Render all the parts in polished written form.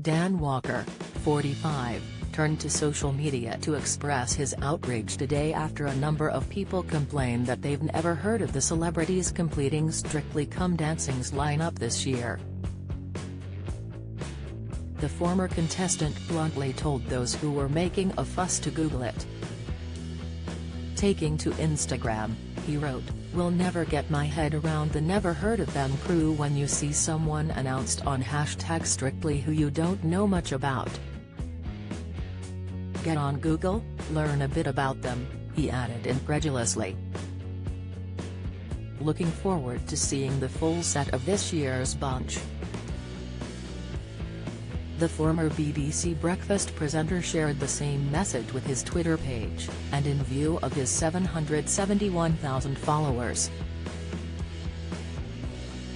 Dan Walker, 45, turned to social media to express his outrage today after a number of people complained that they've never heard of the celebrities completing Strictly Come Dancing's lineup this year. The former contestant bluntly told those who were making a fuss to Google it. Taking to Instagram, he wrote, "Will never get my head around the never heard of them crew when you see someone announced on #Strictly who you don't know much about. Get on Google, learn a bit about them," he added incredulously. Looking forward to seeing the full set of this year's bunch. The former BBC breakfast presenter shared the same message with his Twitter page, and in view of his 771,000 followers.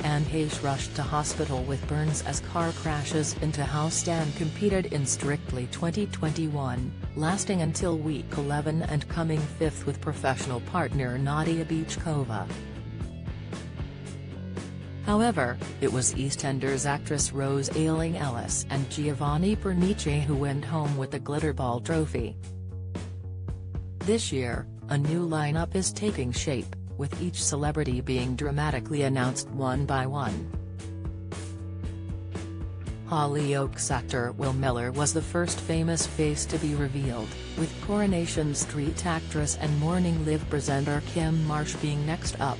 Anne Heche rushed to hospital with burns as car crashes into house. Dan competed in Strictly 2021, lasting until week 11 and coming fifth with professional partner Nadia Bichkova. However, it was EastEnders actress Rose Ayling-Ellis and Giovanni Pernice who went home with the Glitterball trophy. This year, a new lineup is taking shape, with each celebrity being dramatically announced one by one. Hollyoaks actor Will Miller was the first famous face to be revealed, with Coronation Street actress and Morning Live presenter Kim Marsh being next up.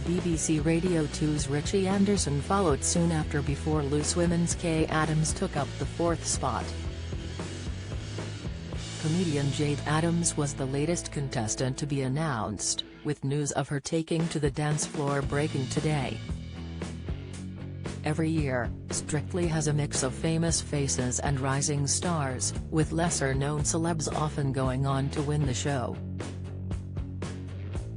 BBC Radio 2's Richie Anderson followed soon after before Loose Women's Kay Adams took up the fourth spot. Comedian Jade Adams was the latest contestant to be announced, with news of her taking to the dance floor breaking today. Every year, Strictly has a mix of famous faces and rising stars, with lesser-known celebs often going on to win the show.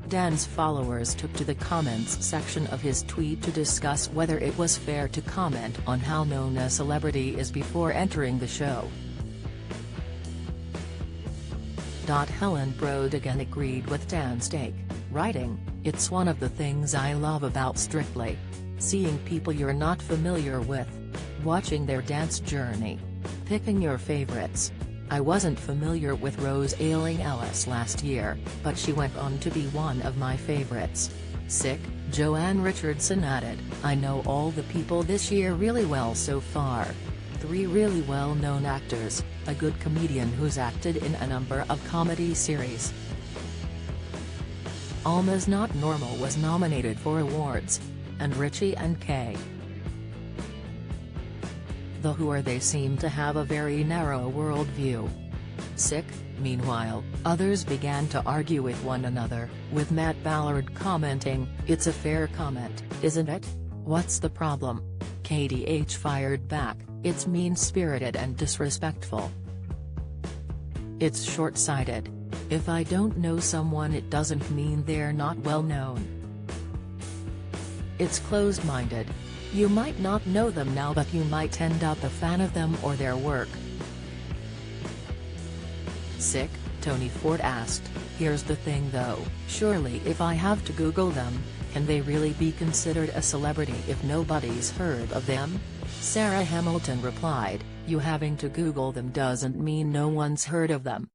Dan's followers took to the comments section of his tweet to discuss whether it was fair to comment on how known a celebrity is before entering the show. Helen Brodigan agreed with Dan's take, writing, "It's one of the things I love about Strictly. Seeing people you're not familiar with. Watching their dance journey. Picking your favorites. I wasn't familiar with Rose Ayling-Ellis last year, but she went on to be one of my favorites. Sick." Joanne Richardson added, "I know all the people this year really well so far. 3 really well-known actors, a good comedian who's acted in a number of comedy series." Alma's Not Normal was nominated for awards, and Richie and Kay. The Who Are They seem to have a very narrow worldview. Sick, meanwhile, others began to argue with one another, with Matt Ballard commenting, "It's a fair comment, isn't it? What's the problem?" KDH fired back, "It's mean-spirited and disrespectful. It's short-sighted. If I don't know someone it doesn't mean they're not well-known. It's closed-minded. You might not know them now but you might end up a fan of them or their work." Sick, Tony Ford asked, "Here's the thing though, surely if I have to Google them, can they really be considered a celebrity if nobody's heard of them?" Sarah Hamilton replied, "You having to Google them doesn't mean no one's heard of them.